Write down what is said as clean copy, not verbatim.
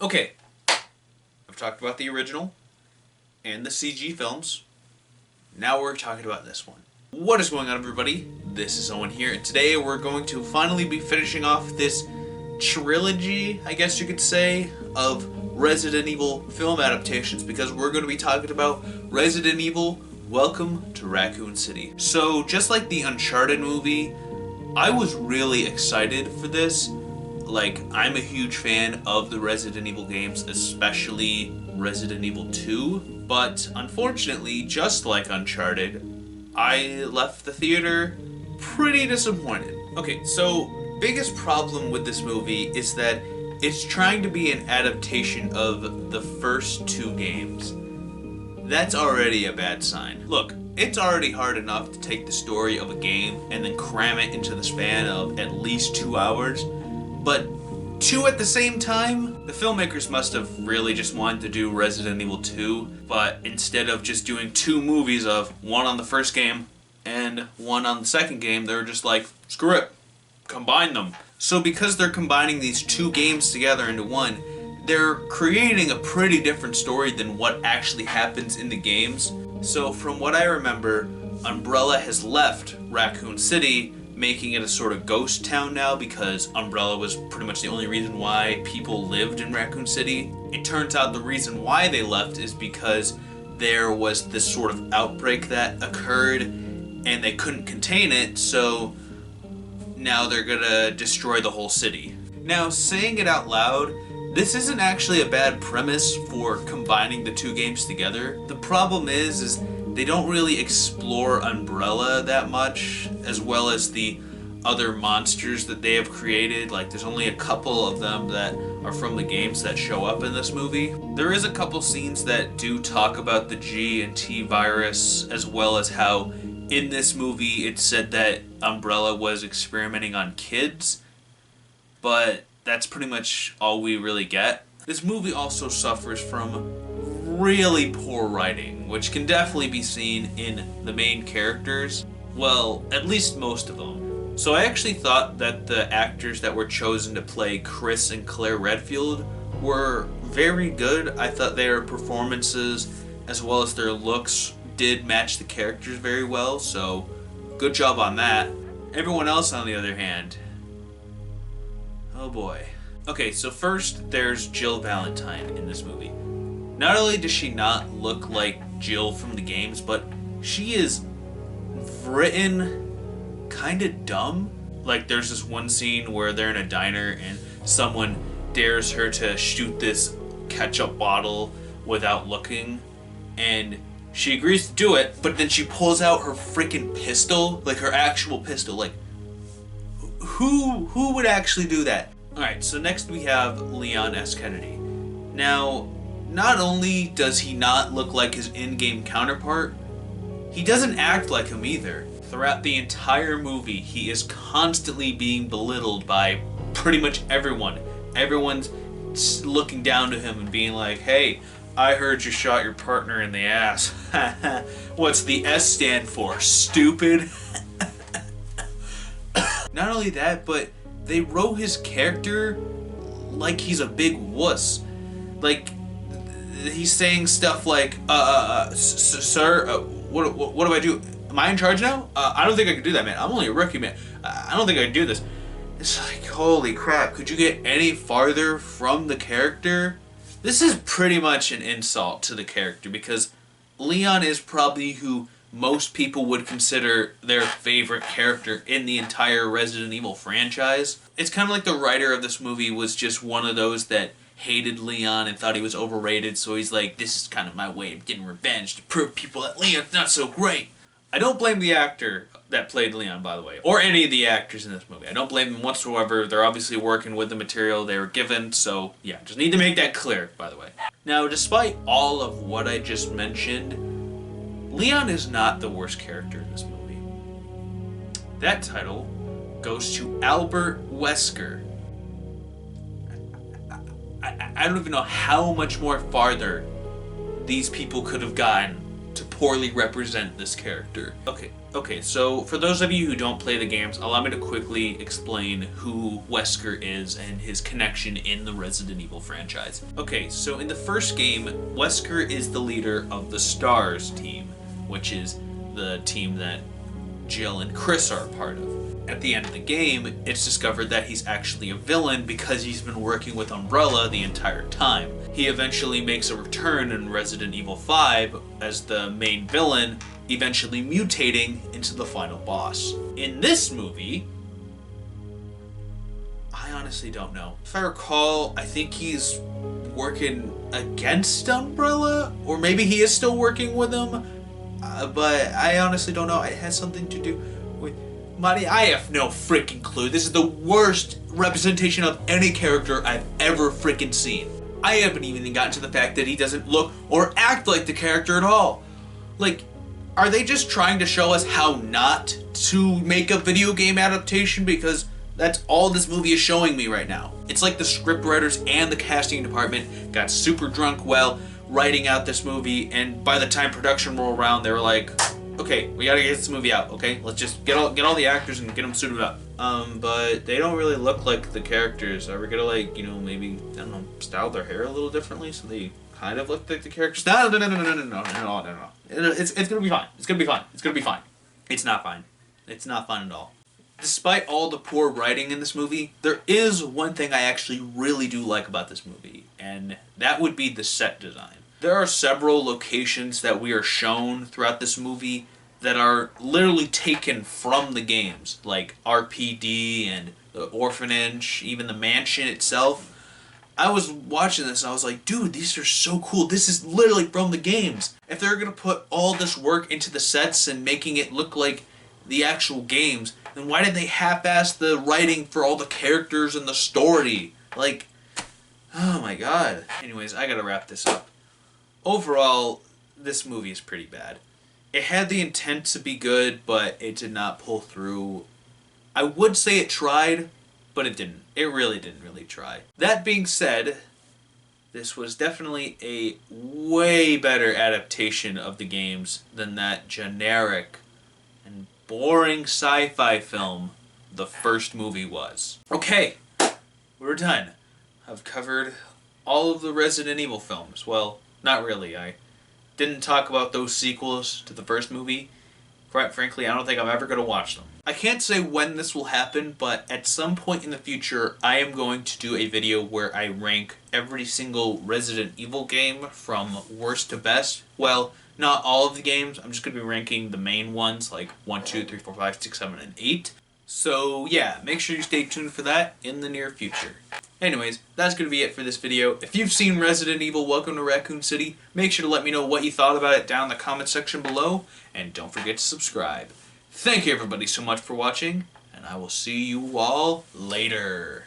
Okay, I've talked about the original and the CG films. Now we're talking about this one. What is going on, everybody? This is Owen here, and today we're going to finally be finishing off this trilogy, I guess you could say, of Resident Evil film adaptations, because we're going to be talking about Resident Evil Welcome to Raccoon City. So, just like the Uncharted movie, I was really excited for this. Like, I'm a huge fan of the Resident Evil games, especially Resident Evil 2, but unfortunately, just like Uncharted, I left the theater pretty disappointed. Okay, so biggest problem with this movie is that it's trying to be an adaptation of the first two games. That's already a bad sign. Look, it's already hard enough to take the story of a game and then cram it into the span of at least 2 hours, but two at the same time? The filmmakers must have really just wanted to do Resident Evil 2, but instead of just doing two movies of one on the first game and one on the second game, they were just like, screw it, combine them. So because they're combining these two games together into one, they're creating a pretty different story than what actually happens in the games. So from what I remember, Umbrella has left Raccoon City, making it a sort of ghost town now because Umbrella was pretty much the only reason why people lived in Raccoon City. It turns out the reason why they left is because there was this sort of outbreak that occurred and they couldn't contain it, so now they're gonna destroy the whole city. Now, saying it out loud, this isn't actually a bad premise for combining the two games together. The problem is they don't really explore Umbrella that much, as well as the other monsters that they have created. Like, there's only a couple of them that are from the games that show up in this movie. There is a couple scenes that do talk about the G and T virus, as well as how in this movie it said that Umbrella was experimenting on kids, but that's pretty much all we really get. This movie also suffers from really poor writing, which can definitely be seen in the main characters. Well, at least most of them. So I actually thought that the actors that were chosen to play Chris and Claire Redfield were very good. I thought their performances, as well as their looks, did match the characters very well, so good job on that. Everyone else, on the other hand, oh boy. Okay, so first there's Jill Valentine in this movie. Not only does she not look like Jill from the games, but she is written kind of dumb. Like, there's this one scene where they're in a diner and someone dares her to shoot this ketchup bottle without looking, and she agrees to do it, but then she pulls out her freaking pistol, like her actual pistol. Like, who would actually do that? Alright, so next we have Leon S. Kennedy. Now, not only does he not look like his in-game counterpart, he doesn't act like him either. Throughout the entire movie, he is constantly being belittled by pretty much everyone. Everyone's looking down to him and being like, hey, I heard you shot your partner in the ass. What's the S stand for, stupid? Not only that, but they wrote his character like he's a big wuss. Like, he's saying stuff like, sir, what do I do? Am I in charge now? I don't think I can do that, man. I'm only a rookie, man. I don't think I can do this. It's like, holy crap, could you get any farther from the character? This is pretty much an insult to the character, because Leon is probably who most people would consider their favorite character in the entire Resident Evil franchise. It's kind of like the writer of this movie was just one of those that hated Leon and thought he was overrated, so he's like, this is kind of my way of getting revenge to prove people that Leon's not so great. I don't blame the actor that played Leon, by the way, or any of the actors in this movie. I don't blame them whatsoever. They're obviously working with the material they were given, so yeah, just need to make that clear, by the way. Now, despite all of what I just mentioned, Leon is not the worst character in this movie. That title goes to Albert Wesker. I don't even know how much more farther these people could have gotten to poorly represent this character. Okay, so for those of you who don't play the games, allow me to quickly explain who Wesker is and his connection in the Resident Evil franchise. Okay, so in the first game, Wesker is the leader of the STARS team, which is the team that Jill and Chris are a part of. At the end of the game, it's discovered that he's actually a villain because he's been working with Umbrella the entire time. He eventually makes a return in Resident Evil 5 as the main villain, eventually mutating into the final boss. In this movie, I honestly don't know. If I recall, I think he's working against Umbrella, or maybe he is still working with them, but I honestly don't know. It has something to do with money. I have no freaking clue. This is the worst representation of any character I've ever freaking seen. I haven't even gotten to the fact that he doesn't look or act like the character at all. Like, are they just trying to show us how not to make a video game adaptation? Because that's all this movie is showing me right now. It's like the scriptwriters and the casting department got super drunk while writing out this movie, and by the time production rolled around, they were like, okay, we gotta get this movie out, okay? Let's just get all the actors and get them suited up. But they don't really look like the characters. Are we gonna, like, you know, maybe, I don't know, style their hair a little differently so they kind of look like the characters? No. It's gonna be fine. It's gonna be fine. It's gonna be fine. It's not fine. It's not fun at all. Despite all the poor writing in this movie, there is one thing I actually really do like about this movie, and that would be the set design. There are several locations that we are shown throughout this movie that are literally taken from the games, like RPD and the orphanage, even the mansion itself. I was watching this and I was like, dude, these are so cool. This is literally from the games. If they're going to put all this work into the sets and making it look like the actual games, then why did they half-ass the writing for all the characters and the story? Like, oh my god. Anyways, I gotta wrap this up. Overall, this movie is pretty bad. It had the intent to be good, but it did not pull through. I would say it tried, but it didn't. It really didn't try. That being said, this was definitely a way better adaptation of the games than that generic and boring sci-fi film the first movie was. Okay, we're done. I've covered all of the Resident Evil films. Well, not really. I didn't talk about those sequels to the first movie. Quite frankly, I don't think I'm ever going to watch them. I can't say when this will happen, but at some point in the future, I am going to do a video where I rank every single Resident Evil game from worst to best. Well, not all of the games. I'm just going to be ranking the main ones, like 1, 2, 3, 4, 5, 6, 7, and 8. So yeah, make sure you stay tuned for that in the near future. Anyways, that's going to be it for this video. If you've seen Resident Evil Welcome to Raccoon City, make sure to let me know what you thought about it down in the comment section below, and don't forget to subscribe. Thank you everybody so much for watching, and I will see you all later.